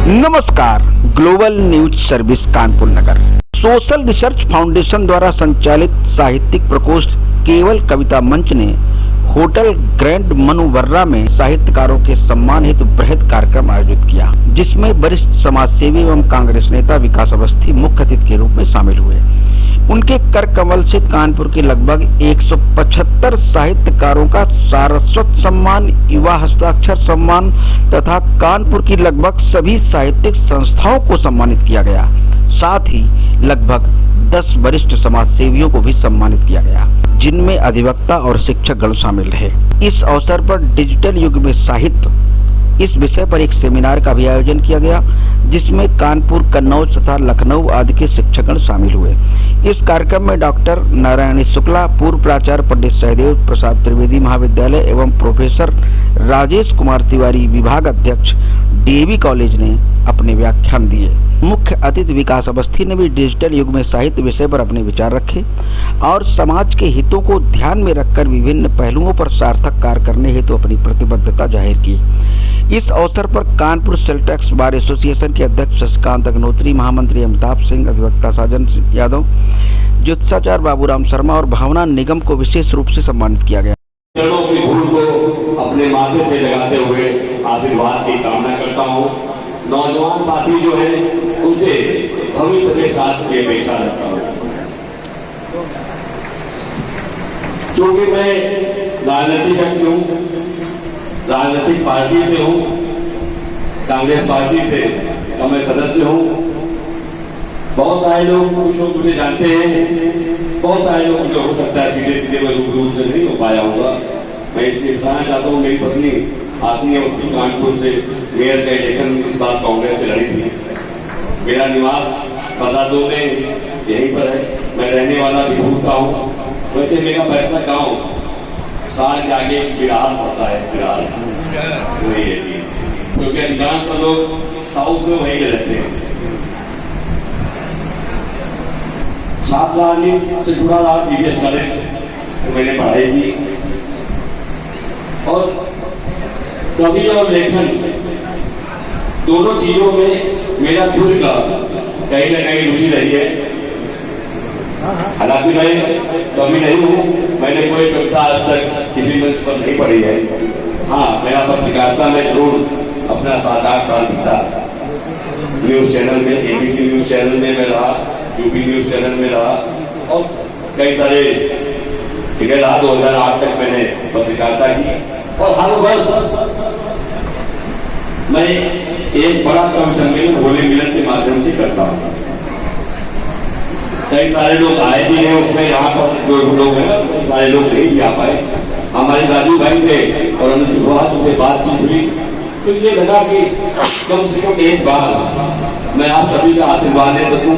नमस्कार, global news service Kanpur नगर social research foundation द्वारा संचालित साहित्यिक प्रकोष्ठ केवल कविता मंच ने होटल ग्रैंड मनु वर्रा में साहित्यकारों के सम्मान हेतु बृहद कार्यक्रम आयोजित किया, जिसमें वरिष्ठ समाजसेवी एवं कांग्रेस नेता विकास अवस्थी मुख्य अतिथि के रूप में शामिल हुए। उनके कर कमल से कानपुर के लगभग 175 साहित्यकारों का सारस्वत सम्मान, युवा हस्ताक्षर सम्मान तथा कानपुर की लगभग सभी साहित्यिक संस्थाओं को सम्मानित किया गया। साथ ही लगभग 10 वरिष्ठ समाजसेवियों को भी सम्मानित किया गया, जिनमें अधिवक्ता और शिक्षकगण शामिल रहे। इस अवसर पर डिजिटल युग में साहित्य इस विषय पर एक सेमिनार का भी आयोजन किया गया, जिसमें कानपुर, कन्नौज तथा लखनऊ आदि के शिक्षकगण शामिल हुए। इस कार्यक्रम में डॉक्टर नारायणी शुक्ला, पूर्व प्राचार्य पंडित सहदेव प्रसाद त्रिवेदी महाविद्यालय एवं प्रोफेसर राजेश कुमार तिवारी, विभाग अध्यक्ष डीएवी कॉलेज ने अपने व्याख्यान दिए। मुख्य अतिथि विकास अवस्थी ने भी डिजिटल युग में साहित्य विषय पर अपने विचार रखे और समाज के हितों को ध्यान में रखकर विभिन्न पहलुओं पर सार्थक कार्य करने हेतु अपनी प्रतिबद्धता जाहिर की। इस अवसर पर कानपुर सेल्टेक्स बार एसोसिएशन के अध्यक्ष शशिकांत अग्नोत्री, महामंत्री अमिताभ सिंह, अधिवक्ता साजन यादव, ज्योतिषाचार्य बाबूराम शर्मा और भावना निगम को विशेष रूप से सम्मानित किया गया। चरणों की धूल को अपने माथे से लगाते हुए आशीर्वाद की कामना करता हूँ। नौजवान साथी जो है उनसे भविष्य के साथ की अपेक्षा रखता हूँ, क्योंकि मैं राजनीतिक व्यक्ति हूँ, राजनीतिक पार्टी से हूँ, कांग्रेस पार्टी से मैं सदस्य हूँ। बहुत सारे लोग, कुछ लोग मुझे जानते हैं, बहुत सारे लोग जो हो सकता है सीधे सीधे मैं रूप से नहीं हो पाया होगा। मैं इसलिए बताना चाहता हूँ, मेरी पत्नी आसनी अवस्थी कानपुर से मेयर का इलेक्शन इस बार कांग्रेस से लड़ी थी। मेरा निवास पता दो में यहीं पर है, मैं रहने वाला बिहूर का हूँ। वैसे मेरा पैतृक गाँव साल के आगे बिरार पड़ता है, बिरार वही है जी, क्योंकि अधिकांश लोग साउथ में वहीं रहते हैं। छात्र से जुड़ा रहा पीवीएस कॉलेज, तो मैंने पढ़ाई की और कवि और लेखन दोनों चीजों में मेरा खुद का कहीं ना कहीं रुचि रही है। हालांकि मैं कवि नहीं हूँ, मैंने कोई कविता आज तक किसी मंच पर नहीं पढ़ी है। हाँ, मेरा पत्रकारिता में जरूर अपना 7-8 साल बीता। न्यूज चैनल में, एबीसी न्यूज चैनल में मैं रहा, यूपी न्यूज चैनल में रहा और कई सारे जगह रहा। 2008 तक मैंने पत्रकारिता की और हर वर्ष मैं एक बड़ा कवि सम्मेलन होली मिलन के माध्यम से करता हूँ। कई सारे लोग आए भी हैं उसमें, यहाँ पर जो लोग हैं सारे लोग नहीं भी आ पाए। हमारे राजू भाई से और अनुज सुहाग से बातचीत हुई तो ये लगा कि कम से कम एक बार मैं आप सभी का आशीर्वाद ले सकूं,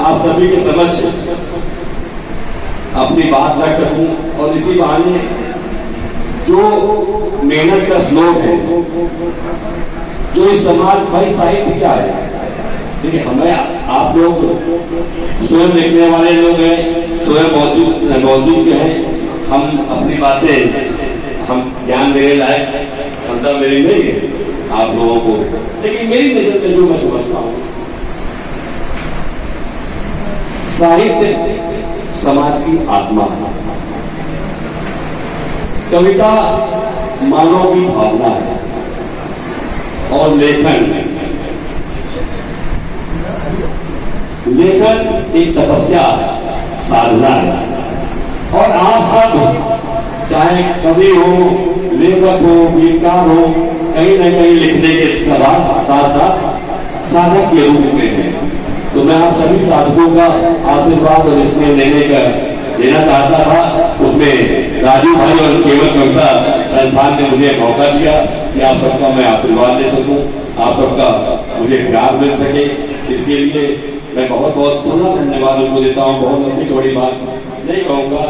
आप सभी के समक्ष अपनी बात रख सकूं और इसी बहाने जो मेहनत का श्लोक है, जो इस समाज भाई साहित्य क्या है। देखिए, हमें आप लोग स्वयं लिखने वाले लोग हैं, स्वयं बौद्धिक हैं, हम अपनी बातें हम ज्ञान देने लायक क्षमता मेरी नहीं है आप लोगों को, लेकिन मेरी नजर में जो मैं समझता हूँ, साहित्य समाज की आत्मा है, कविता मानव की भावना है और लेखन एक तपस्या साधना है। और आप सब चाहे कवि हो, लेखक हो, गीतकार हो, कहीं न कहीं लिखने के साथ साथ साधक के रूप में हैं। तो मैं आप सभी साधकों का आशीर्वाद और इसमें देना चाहता था। उसमें राजू भाई और केवल कविता संस्थान ने मुझे मौका दिया कि आप सबका मैं आशीर्वाद दे सकूं, आप सबका मुझे प्यार मिल सके। इसके लिए मैं बहुत बहुत पुनः धन्यवाद उनको देता हूँ। बहुत लंबी चौड़ी बात नहीं कहूँगा,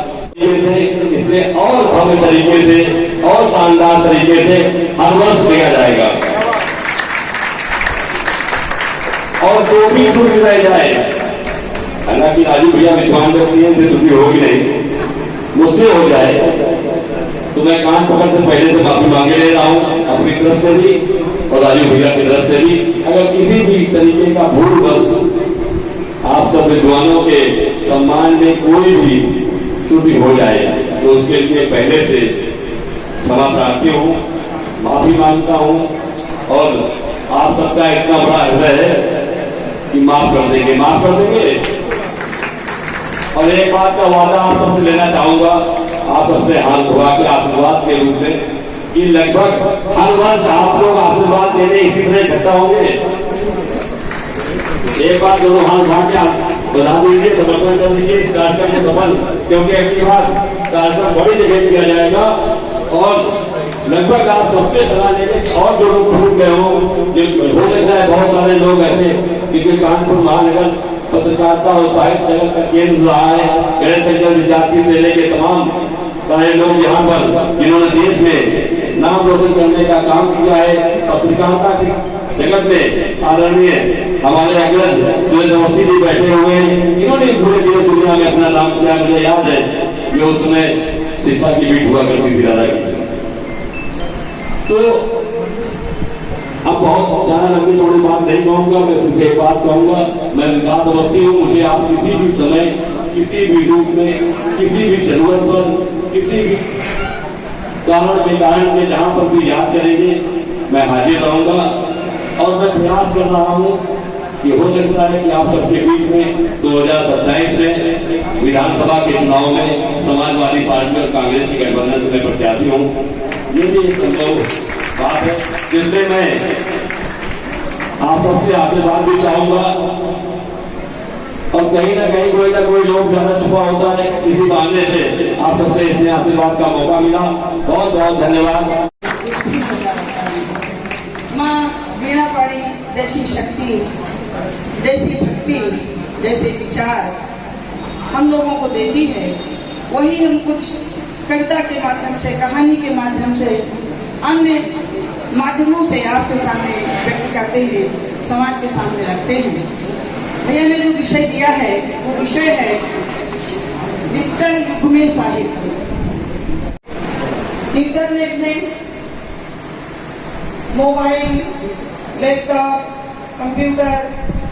इससे और भव्य तरीके से और शानदार तरीके से हर वर्ष किया जाएगा। और जो भी छूट रह जाए, हालांकि राजू भैया विद्वान व्यक्ति है, छुट्टी होगी नहीं, मुझसे हो जाए तो मैं कान पकड़ से पहले से माफी मांगे ले रहा हूँ अपनी तरफ से भी और राजू भैया की तरफ से भी अगर किसी भी तरीके का भूलवश आप सब विद्वानों के सम्मान में कोई भी त्रुटि हो जाए तो उसके लिए पहले से क्षमा प्रार्थी हूँ, माफी मांगता हूँ और आप सबका इतना बड़ा हृदय है कि माफ कर देंगे, माफ कर देंगे। और एक बात का वादा आप सबसे लेना चाहूंगा, आप सबसे हाथ धोआ के आशीर्वाद के रूप में कि लगभग हर वर्ष आप लोग आशीर्वाद देने इसी तरह इकट्ठा होंगे। एक बार दोनों हाथ उठा के बता दीजिए, समर्पण कर दीजिए इस कार्यक्रम को सफल, क्योंकि अगली बार कार्यक्रम बड़ी जगह किया जाएगा और लगभग आप सबसे सलाह लेंगे कि और जो लोग छूट गए हो सकता है बहुत सारे लोग ऐसे, क्योंकि कानपुर महानगर पत्रकारिता और साहित्य जगत का केंद्र रहा है, गणेश शंकर विद्यार्थी से लेके तमाम सारे लोग यहाँ पर जिन्होंने देश में नाम रोशन करने का काम किया है, पत्रकारिता के जगत में आदरणीय हमारे अग्रज सुरेश अवस्थी जी बैठे हुए हैं, इन्होंने पूरे देश दुनिया में अपना नाम किया। मुझे याद है कि उस समय शिक्षा की बीट हुआ करती थी दादा की। तो अब बहुत ज्यादा लंबी चौड़ी बात नहीं कहूंगा, मैं सिर्फ एक बात कहूंगा, मैं विकास अवस्थी हूँ। मुझे आप किसी भी समय, किसी भी रूप में, किसी भी जरूरत पर, किसी भी कारण में जहां पर भी याद करेंगे मैं हाजिर रहूंगा। और मैं प्रयास कर रहा हूँ कि हो सकता है कि आप सबके बीच में 2027 में विधानसभा के चुनाव में समाजवादी पार्टी और कांग्रेस की गठबंधन से मैं प्रत्याशी हूँ। ये भी एक संभव बात है जिसमें मैं आप सबसे आशीर्वाद भी चाहूंगा। और कहीं ना कहीं कोई ना कोई लोग ज्यादा छुपा होता है, इसी बहाने से आप सबसे इसमें आशीर्वाद का मौका मिला। बहुत बहुत धन्यवाद। माँ वीणा पाणी जैसी शक्ति, जैसी भक्ति, जैसे विचार हम लोगों को देती है, वही हम कुछ कविता के माध्यम से, कहानी के माध्यम से, अन्य माध्यमों से आपके सामने व्यक्त करते हैं, समाज के सामने रखते हैं। भैया ने जो विषय दिया है वो विषय है डिजिटल युग में साहित्य। इंटरनेट ने मोबाइल, लैपटॉप, कंप्यूटर,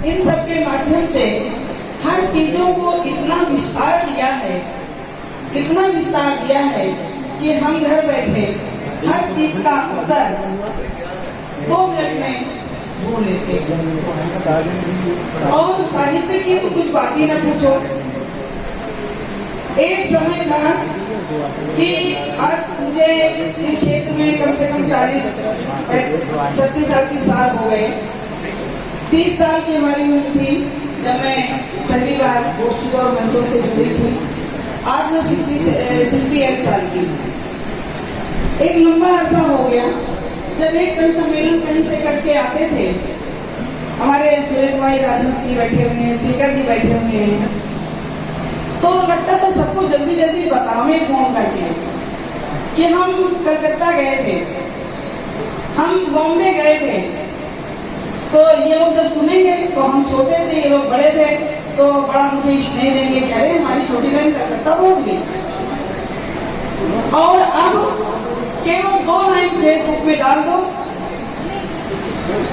इन सब के माध्यम से हर चीजों को इतना विस्तार दिया है, इतना विस्तार दिया है कि हम घर बैठे हर चीज का उत्तर 2 मिनट में ढूंढ लेते हैं। और साहित्य की तो कुछ बात ही ना पूछो। एक समय था कि आज मुझे इस क्षेत्र में कम से कम 36-38 साल हो गए। 30 साल की हमारी उम्र थी जब मैं पहली बार गोष्ठी और मंचों से जुड़ी थी। आज मैं 68 साल की। एक लंबा अरसा हो गया जब एक कवि सम्मेलन कहीं से करके आते थे, हमारे सुरेश भाई राजनाथ सिंह बैठे हुए हैं, सीकर जी बैठे हुए हैं, तो लगता था सबको जल्दी जल्दी बतावे फोन करके कि हम कलकत्ता गए थे, हम बॉम्बे गए थे। तो ये लोग जब सुनेंगे तो हम छोटे थे, ये लोग बड़े थे, तो बड़ा मुझे स्नेह देंगे, कह रहे हमारी छोटी बहन कलकत्ता पहुंच गई। और अब केवल 2 लाइन फेसबुक में डाल दो,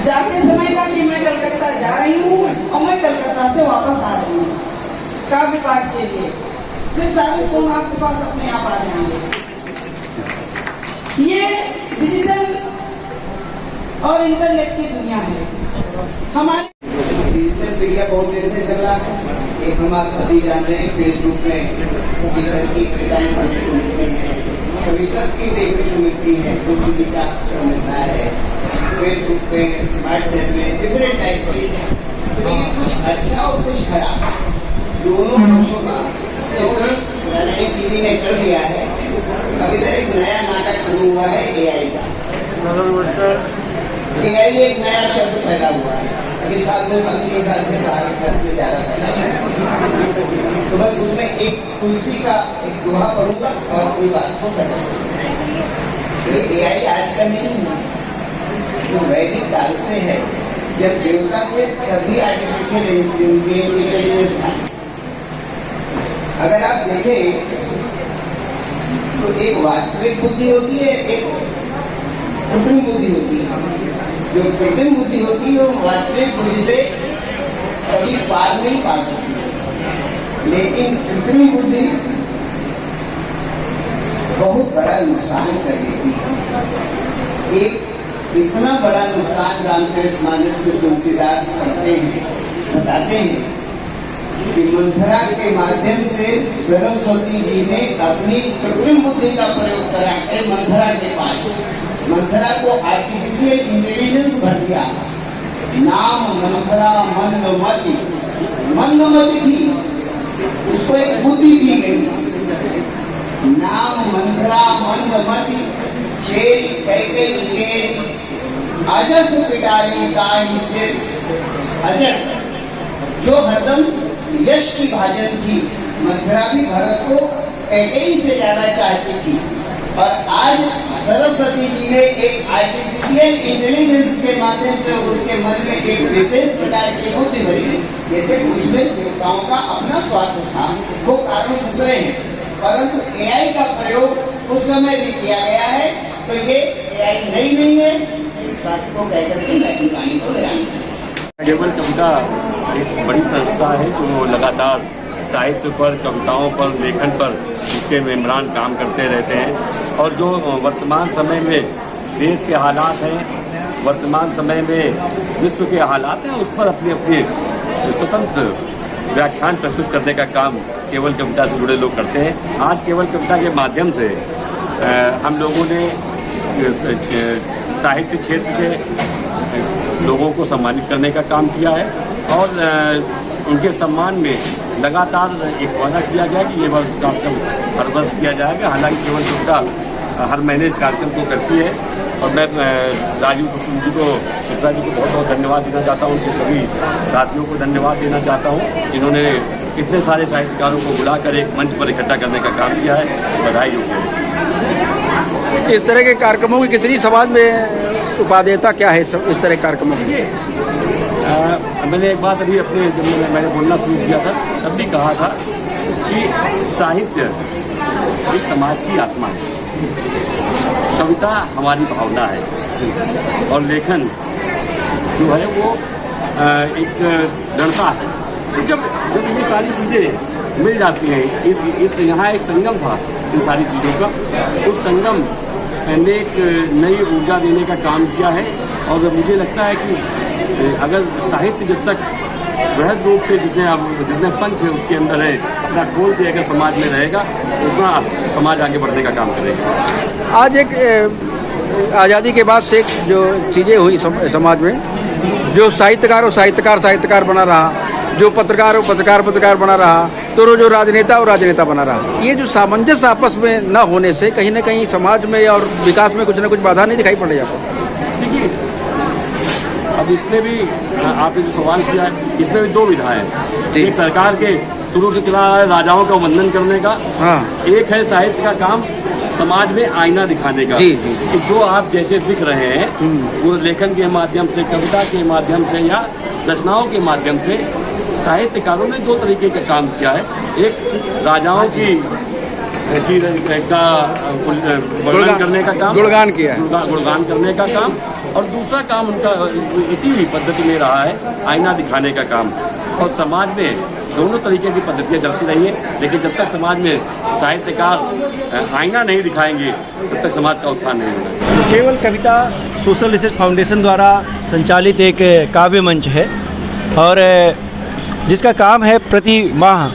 जाते समय का कि मैं कलकत्ता जा रही हूँ और मैं कलकत्ता से वापस आ रही हूँ काव्य पाठ के लिए, फिर सारे फोन आपके पास अपने आप आ जाएंगे। ये डिजिटल और इंटरनेट की दुनिया है। हमारे डिजिटल मीडिया बहुत देर से चल रहा है। एक हम आप सभी जान रहे हैं, फेसबुक में कविसर की कविताएं पढ़ने को मिलती है, कविसर की देखने को मिलती है, तो किसी का मिलता है फेसबुक पे, व्हाट्सएप में, डिफरेंट टाइप की है। लेकिन कुछ अच्छा और कुछ खराब दोनों पक्षों का चित्रण टीवी ने कर दिया है। अब इधर एक नया नाटक शुरू हुआ है एआई का। एआई एक नया शब्द पैदा हुआ है, अभी साल में 5 साल से भारत में ज्यादा फैला है। तो बस उसमें एक तुलसी का एक दोहा पढ़ूंगा और अपनी बात को खत्म करूंगा। तो एआई आज का नहीं है, वो वैदिक काल से है। जब देवता थे तभी आर्टिफिशियल इंटेलिजेंस था। अगर आप देखें तो एक वास्तविक बुद्धि होती है, एक कृत्रिम बुद्धि होती है। जो कृत्रिम बुद्धि होती है वो वास्तविक बुद्धि से कभी पार नहीं पा सकती, लेकिन कृत्रिम बुद्धि बहुत बड़ा नुकसान कर देती है। एक इतना बड़ा नुकसान रामकृष्ण मानस में तुलसीदास करते हैं, बताते हैं कि मंथरा के माध्यम से सरस्वती जी ने अपनी कृत्रिम बुद्धि का प्रयोग करा के मंथरा के पास, मंथरा को आर्टिफिशियल इंटेलिजेंस भर दिया। नाम मंथरा मंदमती, मंदमती थी, उसको एक बुद्धि दी गई। नाम मंथरा मंदमती, शेर कैकेयी के अजस पिटारी का हिस्से, अजस जो हरदम यश की भाजन थी। मंथरा भी भरत को कैकेयी से जाना चाहती थी, और आज सरस्वती जी ने एक आर्टिफिशियल इंटेलिजेंस के माध्यम से उसके मन में एक विशेष प्रकार की बुद्धि भरी। जैसे उसमें देवताओं का अपना स्वार्थ था, वो कारण दूसरे हैं, परंतु एआई का प्रयोग उस समय भी किया गया है। तो ये एआई नहीं है, इस बात को कहकर के मैं कहानी को लगाऊंगा। केवल कविता एक बड़ी संस्था है जो लगातार साहित्य पर, कविताओं पर, लेखन पर इसके मेम्बरान काम करते रहते हैं। और जो वर्तमान समय में देश के हालात हैं, वर्तमान समय में विश्व के हालात हैं, उस पर अपने अपने स्वतंत्र व्याख्यान प्रस्तुत करने का काम केवल कविता से जुड़े लोग करते हैं। आज केवल कविता के माध्यम से हम लोगों ने साहित्य क्षेत्र के लोगों को सम्मानित करने का काम किया है, और उनके सम्मान में लगातार एक वादा किया गया कि ये वर्ष कार्यक्रम हर वर्ष किया जाएगा। हालांकि केवल कविता हर महीने इस कार्यक्रम को करती है, और मैं राजीव शुक्ल जी को, मिश्रा जी को बहुत बहुत धन्यवाद देना चाहता हूँ। उनके सभी साथियों को धन्यवाद देना चाहता हूँ, जिन्होंने इतने सारे साहित्यकारों को बुलाकर एक मंच पर इकट्ठा करने का काम किया है। बधाई योग्य है। इस तरह के कार्यक्रमों की कितनी समाज में उपादेयता क्या है इस तरह के कार्यक्रमों की? मैंने एक बात अभी अपने जब मैंने बोलना शुरू किया था तब भी कहा था कि साहित्य इस समाज की आत्मा है, कविता हमारी भावना है, और लेखन जो है वो एक दृढ़ता है। तो जब ये सारी चीज़ें मिल जाती हैं, इस यहाँ एक संगम था इन सारी चीज़ों का, उस संगम ने एक नई ऊर्जा देने का काम किया है। और मुझे लगता है कि अगर साहित्य जब तक बृहद रूप से जितने पंख है उसके अंदर है, अपना खोल के अगर समाज में रहेगा, उतना समाज आगे बढ़ने का काम करेगा। आज एक आज़ादी के बाद से जो चीज़ें हुई समाज में, जो साहित्यकार हो साहित्यकार बना रहा, जो पत्रकार हो पत्रकार बना रहा, तो जो राजनेता हो राजनेता बना रहा। ये जो सामंजस्य आपस में न होने से कहीं ना कहीं समाज में और विकास में कुछ ना कुछ बाधा नहीं दिखाई पड़ जाता। देखिए, अब इसमें भी आपने जो सवाल किया है, इसमें भी दो विधाएं हैं। एक सरकार के शुरू से चला है राजाओं का वंदन करने का, हाँ। एक है साहित्य का काम समाज में आईना दिखाने का। कि जो आप जैसे दिख रहे हैं वो लेखन के माध्यम से, कविता के माध्यम से या रचनाओं के माध्यम से साहित्यकारों ने दो तरीके का काम किया है। एक राजाओं की वर्णन करने का काम, गुणगान करने का काम, और दूसरा काम उनका इसी भी पद्धति में रहा है आईना दिखाने का काम। और समाज में दोनों तरीके की पद्धतियाँ चलती रही हैं, लेकिन जब तक समाज में साहित्यकार आईना नहीं दिखाएंगे तब तक समाज का उत्थान नहीं होगा। केवल कविता सोशल रिसर्च फाउंडेशन द्वारा संचालित एक काव्य मंच है, और जिसका काम है प्रति माह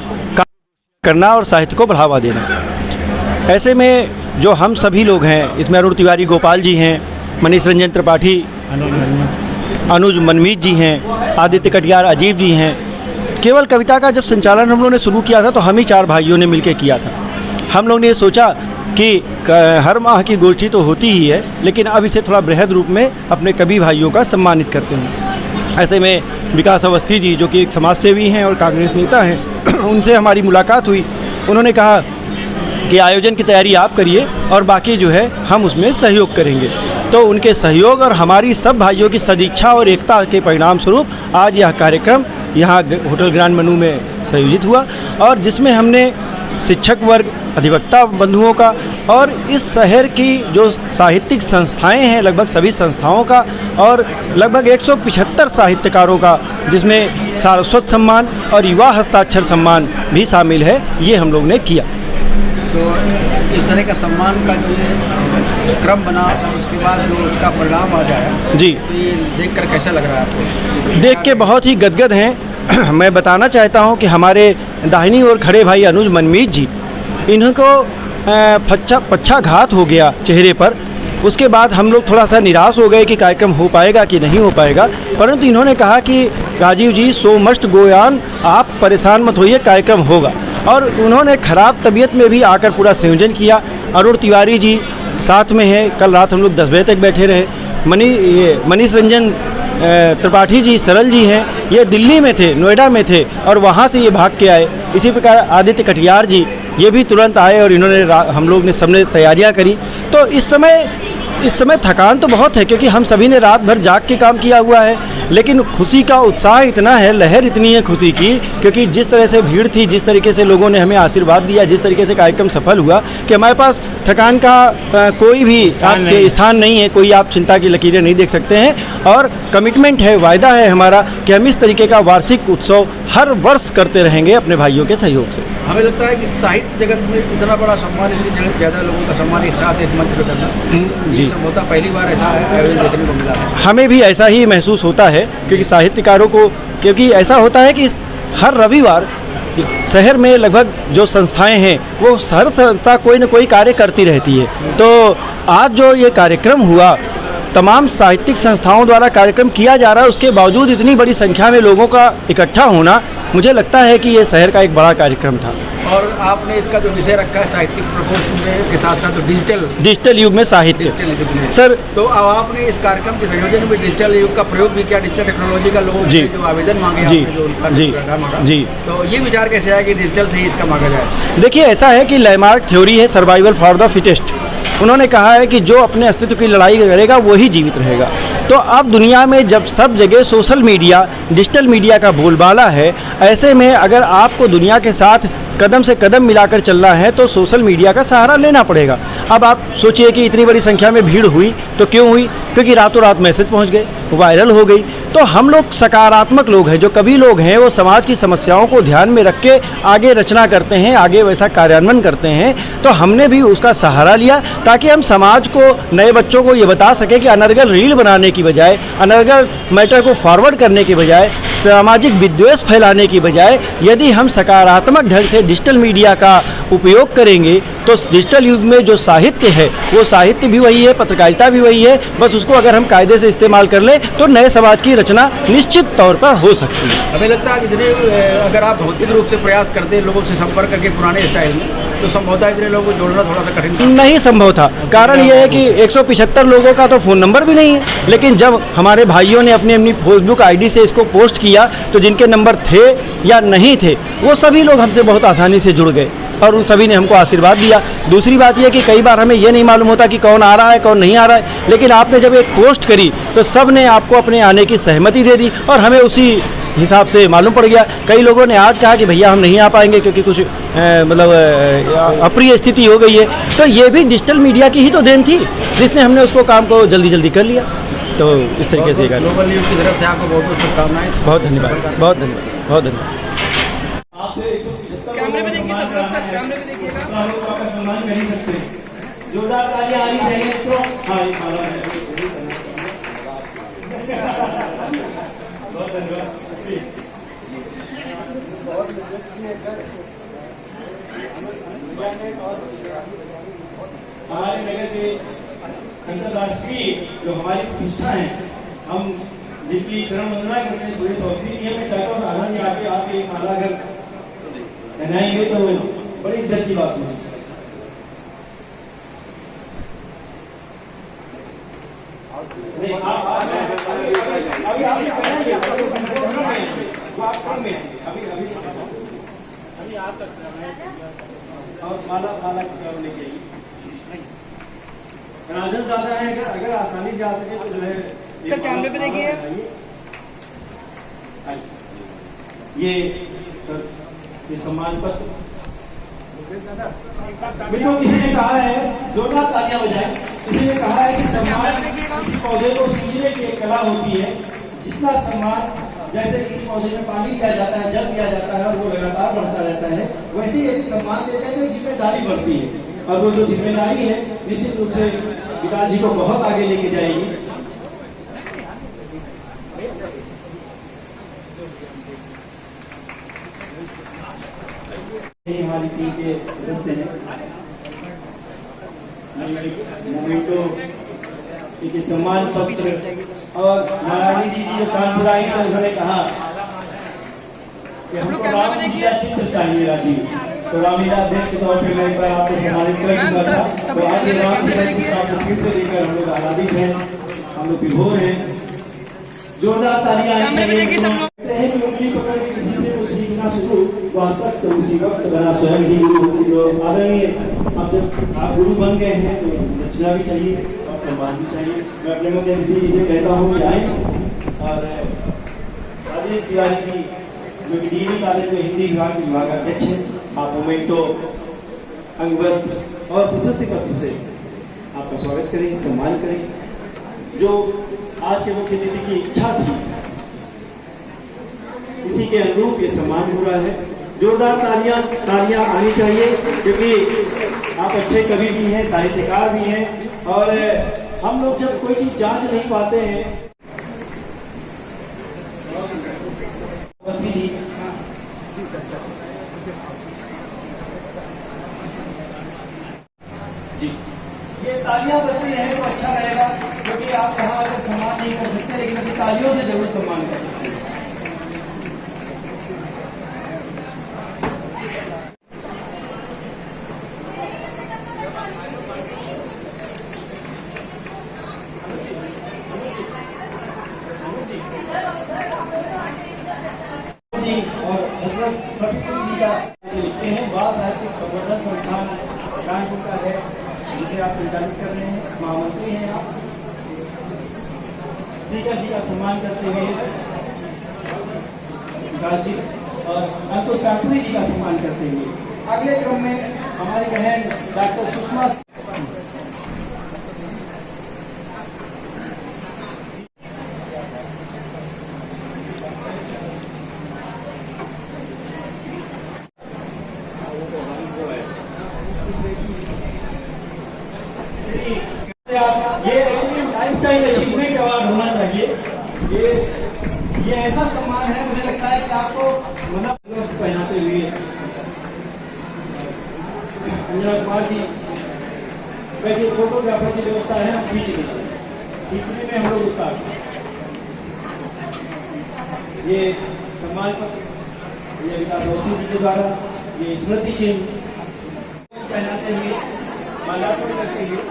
करना और साहित्य को बढ़ावा देना। ऐसे में जो हम सभी लोग हैं, इसमें अरुण तिवारी गोपाल जी हैं, मनीष रंजन त्रिपाठी, अनुज मनमीत जी हैं, आदित्य कटियार अजीब जी हैं। केवल कविता का जब संचालन हम लोगों ने शुरू किया था तो हम ही 4 भाइयों ने मिलकर किया था। हम लोग ने सोचा कि हर माह की गोष्ठी तो होती ही है, लेकिन अब इसे थोड़ा बृहद रूप में अपने कवि भाइयों का सम्मानित करते हैं। ऐसे में विकास अवस्थी जी, जो कि एक समाजसेवी हैं और कांग्रेस नेता हैं, उनसे हमारी मुलाकात हुई। उन्होंने कहा कि आयोजन की तैयारी आप करिए और बाकी जो है हम उसमें सहयोग करेंगे। तो उनके सहयोग और हमारी सब भाइयों की सदिच्छा और एकता के परिणाम स्वरूप आज यह कार्यक्रम यहाँ होटल ग्रैंड मनु में संयोजित हुआ, और जिसमें हमने शिक्षक वर्ग, अधिवक्ता बंधुओं का और इस शहर की जो साहित्यिक संस्थाएं हैं लगभग सभी संस्थाओं का और लगभग 175 साहित्यकारों का, जिसमें सारस्वत सम्मान और युवा हस्ताक्षर सम्मान भी शामिल है, ये हम लोग ने किया। तो इस तरह का सम्मान का जो ये क्रम बना और उसके बाद जो उसका परिणाम आ जाए, जी, तो ये देखकर कैसा लग रहा है आपको? देख के बहुत ही गदगद हैं। मैं बताना चाहता हूं कि हमारे दाहिनी ओर खड़े भाई अनुज मनमीत जी, इनको पक्षाघात हो गया चेहरे पर। उसके बाद हम लोग थोड़ा सा निराश हो गए कि कार्यक्रम हो पाएगा कि नहीं हो पाएगा, परंतु इन्होंने कहा कि राजीव जी सो मस्ट गो ऑन, आप परेशान मत होइए, कार्यक्रम होगा। और उन्होंने ख़राब तबीयत में भी आकर पूरा संयोजन किया। अरुण तिवारी जी साथ में हैं, कल रात हम लोग 10 बजे तक बैठे रहे। मनीष रंजन त्रिपाठी जी, सरल जी हैं, ये दिल्ली में थे, नोएडा में थे और वहाँ से ये भाग के आए। इसी प्रकार आदित्य कटियार जी, ये भी तुरंत आए और इन्होंने हम लोग ने सबने तैयारियां करी। तो इस समय थकान तो बहुत है क्योंकि हम सभी ने रात भर जाग के काम किया हुआ है, लेकिन खुशी का उत्साह इतना है, लहर इतनी है खुशी की, क्योंकि जिस तरह से भीड़ थी, जिस तरीके से लोगों ने हमें आशीर्वाद दिया, जिस तरीके से कार्यक्रम सफल हुआ कि हमारे पास थकान का कोई भी आपके स्थान नहीं है, कोई आप चिंता की लकीरें नहीं देख सकते हैं। और कमिटमेंट है, वायदा है हमारा कि हम इस तरीके का वार्षिक उत्सव हर वर्ष करते रहेंगे अपने भाइयों के सहयोग से। हमें लगता है कि साहित्य जगत में इतना बड़ा सम्मान, इतनी ज़्यादा लोगों का सम्मान एक साथ एक मंच पर करना, जी, होता पहली बार ऐसा आयोजन देखने को मिला है। हमें भी ऐसा ही महसूस होता है क्योंकि साहित्यकारों को, क्योंकि ऐसा होता है कि हर रविवार शहर में लगभग जो संस्थाएं हैं वो हर संस्था कोई न कोई कार्य करती रहती है। तो आज जो ये कार्यक्रम हुआ, तमाम साहित्यिक संस्थाओं द्वारा कार्यक्रम किया जा रहा है, उसके बावजूद इतनी बड़ी संख्या में लोगों का इकट्ठा होना, मुझे लगता है कि ये शहर का एक बड़ा कार्यक्रम था। और आपने इसका जो विषय रखा है साहित्यिक प्रकोष्ठ के साथ साथ तो डिजिटल युग में साहित्य, सर, तो अब आपने इस कार्यक्रम के संयोजन में डिजिटल युग का प्रयोग भी किया, डिजिटल टेक्नोलॉजी का लोगों जी, ने जो आवेदन मांगे, जी, आपने जो उनका जी, मांगा, जी, तो ये विचार कैसे आया कि डिजिटल से ही इसका मांगा जाए? देखिए, ऐसा है कि लैंडमार्क थ्योरी है सर्वाइवल फॉर द फिटेस्ट। उन्होंने कहा है कि जो अपने अस्तित्व की लड़ाई करेगा वही जीवित रहेगा। तो अब दुनिया में जब सब जगह सोशल मीडिया, डिजिटल मीडिया का बोलबाला है, ऐसे में अगर आपको दुनिया के साथ कदम से कदम मिलाकर चलना है तो सोशल मीडिया का सहारा लेना पड़ेगा। अब आप सोचिए कि इतनी बड़ी संख्या में भीड़ हुई तो क्यों हुई? क्योंकि रातों रात मैसेज पहुंच गए, वायरल हो गई। तो हम लोग सकारात्मक लोग हैं, जो कभी लोग हैं वो समाज की समस्याओं को ध्यान में रख के आगे रचना करते हैं, आगे वैसा कार्यान्वयन करते हैं। तो हमने भी उसका सहारा लिया ताकि हम समाज को, नए बच्चों को ये बता सकें कि अनर्गल रील बनाने की बजाय, अनर्गल मैटर को फॉरवर्ड करने की बजाय, सामाजिक विद्वेष फैलाने की बजाय यदि हम सकारात्मक ढंग से डिजिटल मीडिया का उपयोग करेंगे तो डिजिटल युग में जो साहित्य है वो साहित्य भी वही है, पत्रकारिता भी वही है, बस उसको अगर हम कायदे से इस्तेमाल कर लें तो नए समाज की रचना निश्चित तौर पर हो सकती है। हमें लगता है कि इतने अगर आप भौतिक रूप से प्रयास करते हैं लोगों से संपर्क करके पुराने स्टाइल में, तो संभवतः इतने लोगों को जोड़ना थोड़ा सा कठिन नहीं संभव था। कारण यह है कि 175 लोगों का तो फ़ोन नंबर भी नहीं है, लेकिन जब हमारे भाइयों ने अपनी अपनी फेसबुक आईडी से इसको पोस्ट किया तो जिनके नंबर थे या नहीं थे वो सभी लोग हमसे बहुत आसानी से जुड़ गए और उन सभी ने हमको आशीर्वाद दिया। दूसरी बात यह कि कई बार हमें ये नहीं मालूम होता कि कौन आ रहा है कौन नहीं आ रहा है, लेकिन आपने जब एक पोस्ट करी तो सब ने आपको अपने आने की सहमति दे दी और हमें उसी हिसाब से मालूम पड़ गया। कई लोगों ने आज कहा कि भैया हम नहीं आ पाएंगे क्योंकि कुछ अप्रिय स्थिति हो गई है। तो ये भी डिजिटल मीडिया की ही तो देन थी जिसने हमने उसको काम को जल्दी जल्दी कर लिया। तो इस तरीके से ग्लोबल न्यूज़ की तरफ से आपको बहुत बहुत शुभकामनाएं। बहुत धन्यवाद, बहुत धन्यवाद, बहुत धन्यवाद। कैमरे में देखिए, सब लोग सर कैमरे में देखिएगा। सम्मान कर ही सकते हैं। जोरदार तालियां आनी चाहिए मित्रों। हाँ, ये माला है। बहुत धन्यवाद। हमारे नगर के अंतर्राष्ट्रीय जो हमारी प्रतिष्ठा है, हम जिनकी चरण वंदना करते हैं, सुरेश चौधरी जी, मैं चाहता हूँ आनंद आके आपके एक माला अगर पहनाएंगे तो बड़ी इज्जत की बात होगी। नहीं, अभी पहनाएंगे, अभी आ सकते हैं और माला की लेके आइए। राजन ज्यादा है, अगर आसानी से आ सके तो जो है सर कैमरे पे देखिए। ये सर, ये सम्मान पत्र मित्रों, किसी ने कहा है, जोरदार तालियां हो जाए, किसी ने कहा है कि सम्मान किसी पौधे को सींचने की एक कला होती है। जितना सम्मान, जैसे किसी पौधे में पानी दिया जाता है, जल दिया जाता है और वो लगातार बढ़ता रहता है, वैसे ही यदि सम्मान देते हैं तो जिम्मेदारी बढ़ती है, और वो जो जिम्मेदारी है निश्चित रूप से पिताजी को बहुत आगे लेके जाएगी। हमारी टीम के सदस्य हैं, मोमेंटो एक सम्मान पत्र, और नारायणी जी जो कानपुर आई तो उन्होंने कहा कि हमको रामलीला चित्र चाहिए राजीव, तो रामलीला अध्यक्ष के तौर पर मैं एक बार आपको सम्मानित कर दूंगा था। तो आज ये रामलीला चित्र आपको फिर से लेकर हम लोग आह्लादित हैं, हम लोग विभोर हैं। जोरदार तालियां हैं कि उंगली पकड़ के किसी से कुछ सीखना शुरू, वह शख्स उसी वक्त बना स्वयं ही गुरु। जो आदरणीय, अब जब आप गुरु बन गए हैं तो दक्षिणा भी चाहिए और सम्मान भी चाहिए। मैं अपने मुख्य अतिथि जी से कहता हूँ कि आए, और राजेश तिवारी जी जो कि डीवी कॉलेज में हिंदी विभाग के विभागाध्यक्ष हैं, आप मोमेंटो, अंगवस्त्र और प्रशस्ति पत्र से आपका स्वागत करें, सम्मान करें। जो आज के मुख्य अतिथि की इच्छा थी, इसी के अनुरूप ये सम्मान हो रहा है। जोरदार तालियां आनी चाहिए, क्योंकि आप अच्छे कवि भी हैं, साहित्यकार भी हैं, और हम लोग जब कोई चीज जांच नहीं पाते हैं। जी, ये तालियां बजती रहे तो अच्छा रहेगा, क्योंकि आप यहाँ अगर सम्मान नहीं कर सकते, लेकिन अपनी तालियों से जरूर सम्मान कर सकते हैं। और हजरत सफीकुल जी का लिखते हैं, बाल साहित्यिक संवर्धन संस्थान कानपुर का है, जिसे आप संचालित कर रहे हैं, महामंत्री हैं आप। स्पीकर जी का सम्मान करते हुए विकास जी और अंकुश कांकुरी जी का सम्मान करते हुए अगले क्रम में हमारी बहन डॉक्टर सुषमा अचीवमेंट अवार्ड होना चाहिए। ये ऐसा सम्मान है, मुझे लगता है कि आपको मतलब पहनाते हुए अंजना कुमार जी बैठे, फोटोग्राफर की व्यवस्था है, हम खींचने में हम लोग उस्ताद। ये सम्मान पत्र ये विकास जी के द्वारा ये स्मृति चिन्ह पहनाते हुए, माल्यार्पण करते हुए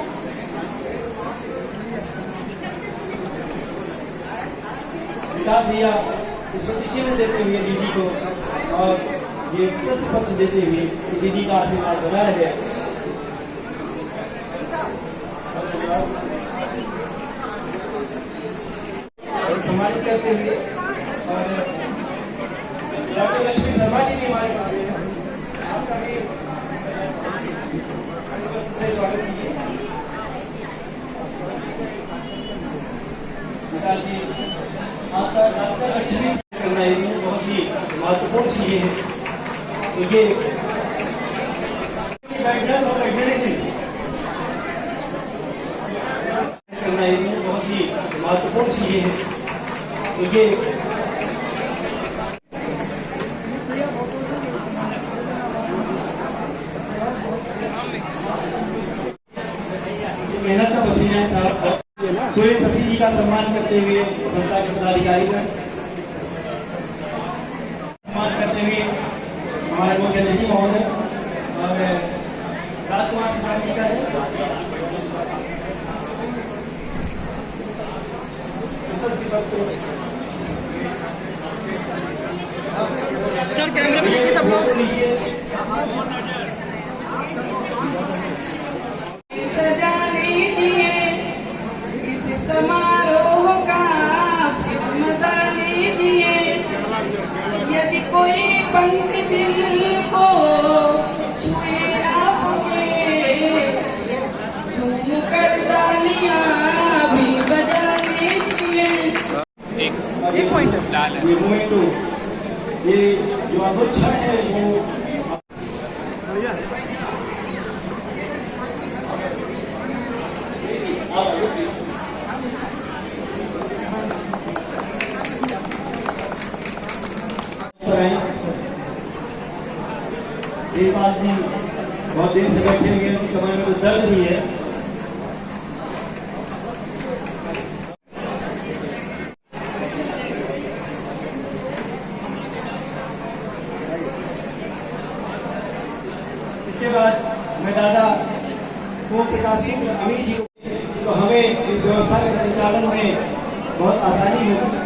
विकास भैया स्मृति चिन्ह देते हुए दीदी को, और ये प्रशस्ति पत्र देते हुए दीदी का आशीर्वाद बनाया गया। और सम्मानित करते हुए और डॉक्टर लक्ष्मी शर्मा जी भी हमारे साथ हैं, आपका भी स्वागत कीजिए। विकास जी, आपका डॉक्टर लक्ष्मी करना है, बहुत ही महत्वपूर्ण चीजें हैं। तो ये और करना है, बहुत ही महत्वपूर्ण चीजें हैं। तो ये मेहनत का पसीना है साहब। सूर्य शशि जी का सम्मान करते हुए संस्था के पदाधिकारी का सम्मान करते हुए हमारे मुख्य अतिथि महोदय और राजकुमार सिंह जी का है। सर कैमरे में सब लोग सजा लीजिए इस समारोह का, मजा लीजिए। यदि कोई पंख दिल को छुए ये मोमेंटो, ये जो अद्भुत क्षण है वो एक आदमी बहुत देर से बैठे हुए, उनकी कमर में कुछ दर्द भी है। इसके बाद मैं दादा ओम प्रकाश सिंह अमीर जी तो हमें इस व्यवस्था के संचालन में बहुत आसानी होगी।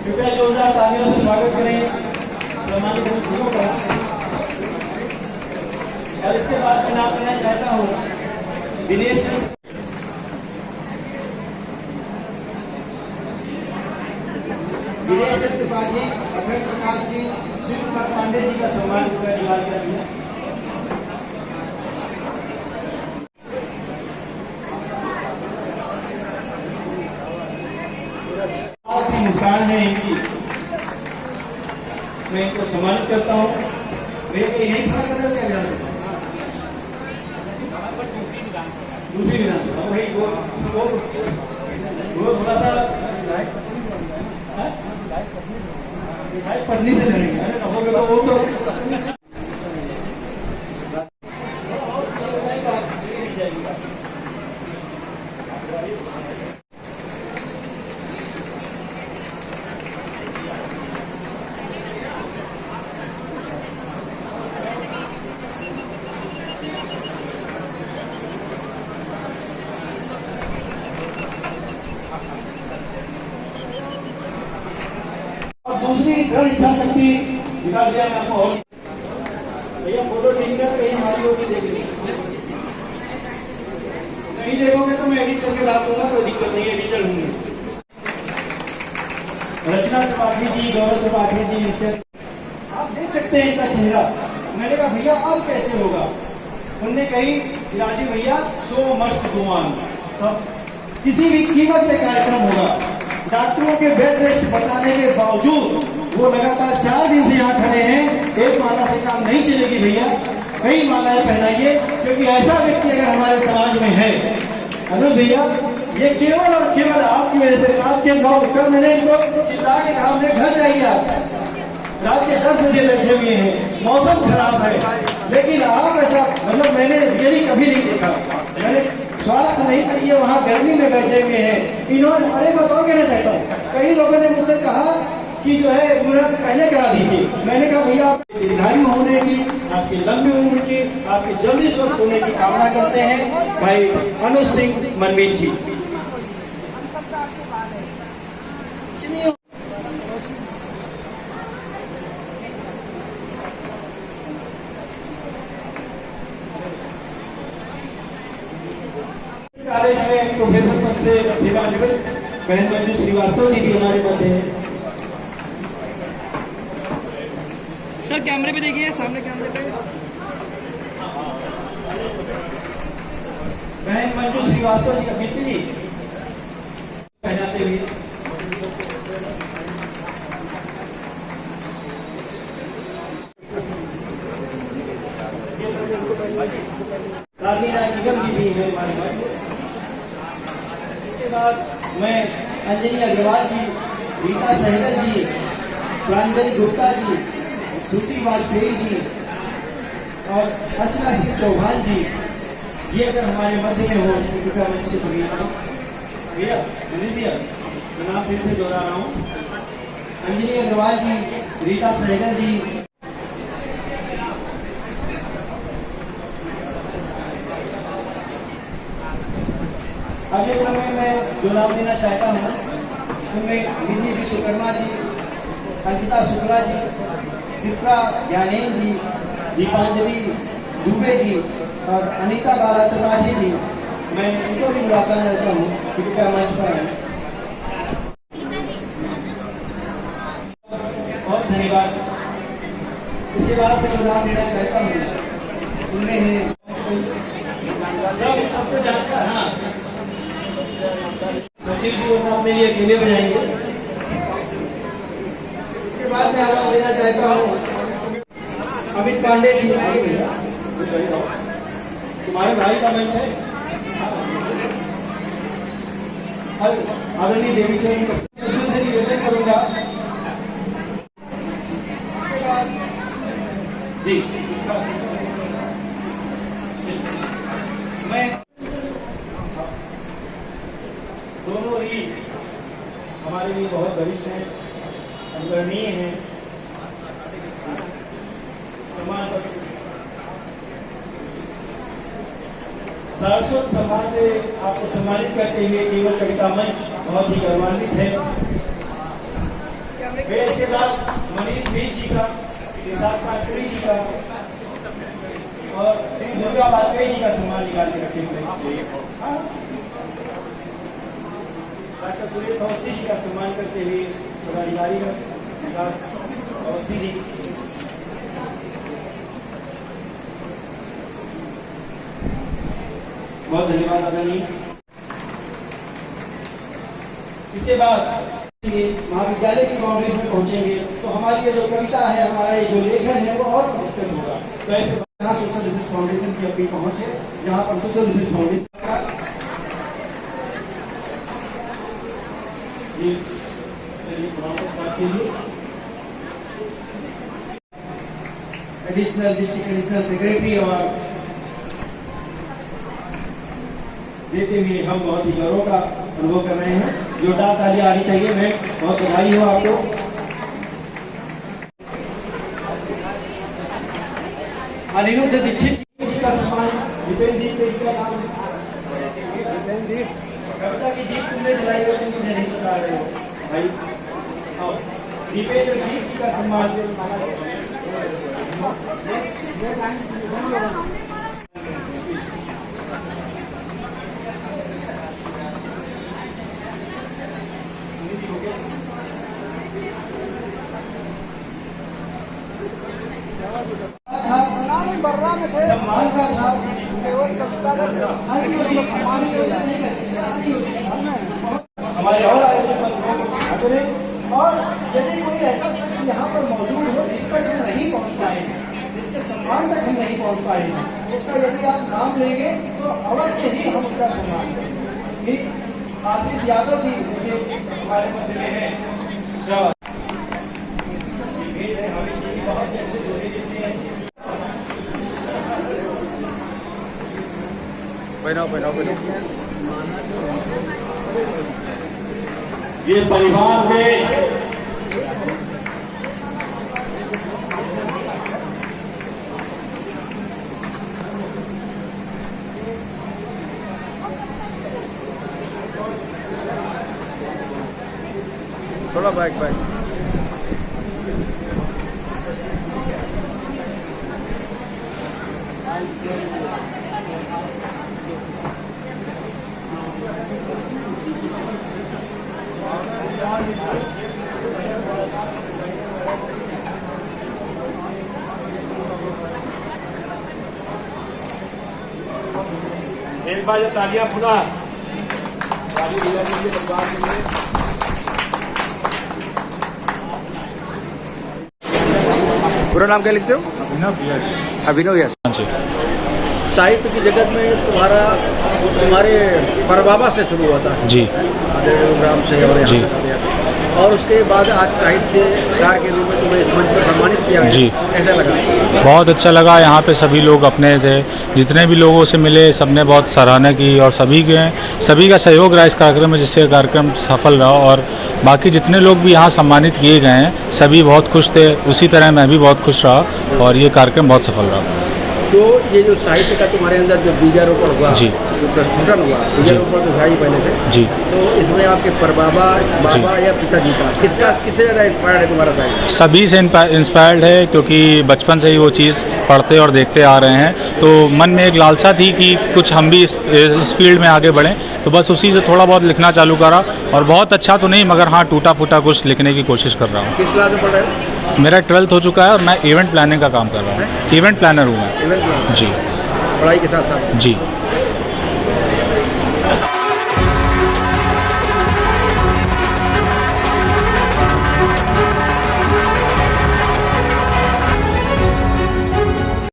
कृपया जोरदार तालियों से स्वागत करें सम्मानित अतिथियों का। और इसके बाद मैं नाम लेना चाहता हूँ दिनेश त्रिपाठी, अभय प्रकाश सिंह, शिव कुमार पांडे जी का सम्मान दिया गया। मुस्कान है इनकी, मैं इनको सम्मानित करता हूँ। मेरे को यही खड़ा करना क्या विधान दूसरी विधान वही वो थोड़ा सा पत्नी से लड़ेंगे, अरे ना हो गया वो तो दूसरी दृढ़ इच्छा शक्ति दिखा दिया मैं आपको। और भैया फोटो खींचकर कहीं हमारी होगी देख ली, नहीं देखोगे तो मैं एडिट करके डाल दूंगा, कोई दिक्कत नहीं, एडिटर हूँ। रचना त्रिपाठी जी, गौरव त्रिपाठी जी, आप देख सकते हैं इनका चेहरा। मैंने कहा भैया अब कैसे होगा? उनने कही राजीव भैया सो मस्ट गो ऑन, सब किसी भी कीमत पे कार्यक्रम होगा। डॉक्टरों के बेड रेस्ट बताने के बावजूद वो लगातार 4 दिन से यहाँ खड़े हैं। एक माला से काम नहीं चलेगी भैया, कई मालाएं पहनाइए, क्योंकि ऐसा व्यक्ति अगर हमारे समाज में है अनुज भैया, ये केवल और केवल आपकी वजह से। आपके गाँव कल मैंने इनको चिल्ला के कहा अपने घर जाइए, आप रात के 10 बजे बैठे हुए हैं, मौसम खराब है, लेकिन आप ऐसा मतलब मैंने रियली कभी नहीं देखा। मैंने स्वास्थ्य नहीं सही है, वहाँ गर्मी में बैठे हुए हैं। इन्होंने अरे बताओ कहना चाहता हूँ, कई लोगों ने मुझसे कहा कि जो है मुहूर्त पहले करा दीजिए। मैंने कहा भैया आप दीर्घायु होने की, आपकी लंबी उम्र की, आपकी जल्दी स्वस्थ होने की कामना करते हैं भाई अनुज सिंह मनमीत जी। कॉलेज में प्रोफेसर पद से सेवानिवृत्त बहन मंजू श्रीवास्तव जी भी हमारे मध्य हैं। सर कैमरे पे देखिए, सामने कैमरे पे। बहन मंजू श्रीवास्तव जी का मित्र पहनाते हुए शादी राय निगम जी भी है हमारे मध्य। इसके बाद मैं अंजलि अग्रवाल जी, रीता सहगल जी, प्रांजलि गुप्ता जी, श्रुति वाजपेयी जी और अर्चना सिंह चौहान जी, ये अगर हमारे मध्य में हो तो कृपया मंच के सभी भैया भैया मैं नाम फिर से दोहरा रहा हूँ। अंजलि अग्रवाल जी, रीता सहगल जी, अगले क्रम में मैं जो नाम देना चाहता हूँ उनमें विधि विश्वकर्मा जी, अंकिता शुक्ला जी, शिप्रा ज्ञानेन जी, दीपांजलि दुबे जी और अनीता बाला त्रिपाठी जी, मैं इनको भी बुलाता चाहता हूँ, कृपया मंच पर आए। बात। इसके बाद मैं नाम लेना चाहता हूँ, उनमें है सबको जानता है। हाँ, सचिव जी वो अपने लिए अकेले बजाएंगे। इसके बाद मैं आवाज देना चाहता हूँ अमित पांडे जी। तुम्हारे भाई का मंच है। आदरणीय देवी से निवेदन करूंगा जी, मैं दोनों ही हमारे लिए बहुत वरिष्ठ हैं, अनुकरणीय हैं, सम्मान सारस्वत समाज से आपको सम्मानित करते हुए केवल कविता मंच बहुत ही गौरवान्वित है। इसके साथ मनीष बीज जी का, कांकड़ी जी का और श्री दुर्गा वाजपेयी जी का सम्मान निकाल के रखे हुए, डॉक्टर सुरेश अवस्थी जी का सम्मान करते हुए पदाधिकारी विकास अवस्थी जी, बहुत धन्यवाद आदरणीय। इसके बाद महाविद्यालय की बाउंड्री में पहुंचेंगे तो हमारी ये जो कविता है, हमारा ये जो लेखन है वो और पुष्कर होगा। तो ऐसे जहाँ सोशल रिसर्च फाउंडेशन की अपनी पहुंच है, जहाँ पर social research foundation additional district additional secretary और देते हुए हम बहुत ही गौरव का अनुभव कर रहे हैं। जोरदार तालियां आनी चाहिए। मैं बहुत बधाई हो आपको। अनिरुद्ध दीक्षित जी का सम्मान, दीपेंद्र दीप जी का नाम, कविता की जीत तुमने जलाई हो, तुम मुझे नहीं बता रहे हो भाई। और दीपेंद्र दीप जी का सम्मान, सम्मान का था हमारे और और यदि कोई ऐसा शख्स यहाँ पर मौजूद हो जिस पर हम नहीं पहुँच पाए हैं, जिसके सम्मान तक हम नहीं पहुँच पाए हैं, उसका यदि आप नाम लेंगे तो अवश्य ही हम उसका सम्मान करेंगे। आशीष यादव जी मुझे हमारे मध्य में है, बहुत ही अच्छे दोहे देते हैं। ये परिवार में थोड़ा बैक एक बार ये तालियां पुनः ताली बजाने के परिवार के लिए। पूरा नाम क्या लिखते हो? अभिनव यश। साहित्य की जगत में तुम्हारे परबाबा से शुरू हुआ था जी, ग्राम से और यहाँ तक आ गया। और उसके बाद आज साहित्यकार के रूप में तुम्हें इस मंच पर सम्मानित किया गया। जी, कैसा लगा? बहुत अच्छा लगा। यहाँ पे सभी लोग अपने थे, जितने भी लोगों से मिले सबने बहुत सराहना की और सभी का सहयोग रहा इस कार्यक्रम में, जिससे कार्यक्रम सफल रहा। और बाकी जितने लोग भी यहाँ सम्मानित किए गए हैं सभी बहुत खुश थे, उसी तरह मैं भी बहुत खुश रहा और ये कार्यक्रम बहुत सफल रहा। तो ये जो साहित्य का तुम्हारे अंदर जो बीजारोपण हुआ, जी, जो प्रस्फुटन हुआ, बीजारोपण तो था ही पहले से जी, तो इसमें आपके परबाबा, बाबा या पिताजी का किससे ज़्यादा इंस्पायर्ड है तुम्हारा साहित्य? सभी से इंस्पायर्ड है, क्योंकि बचपन से ही वो चीज़ पढ़ते और देखते आ रहे हैं। तो मन में एक लालसा थी कि कुछ हम भी इस फील्ड में आगे बढ़ें, तो बस उसी से थोड़ा बहुत लिखना चालू करा। और बहुत अच्छा तो नहीं, मगर हाँ टूटा फूटा कुछ लिखने की कोशिश कर रहा हूँ। किस क्लास में पढ़ रहे हो? मेरा 12th हो चुका है और मैं इवेंट प्लानिंग का काम कर रहा हूँ। इवेंट प्लानर हूँ मैं। इवेंट जी पढ़ाई के साथ साथ जी।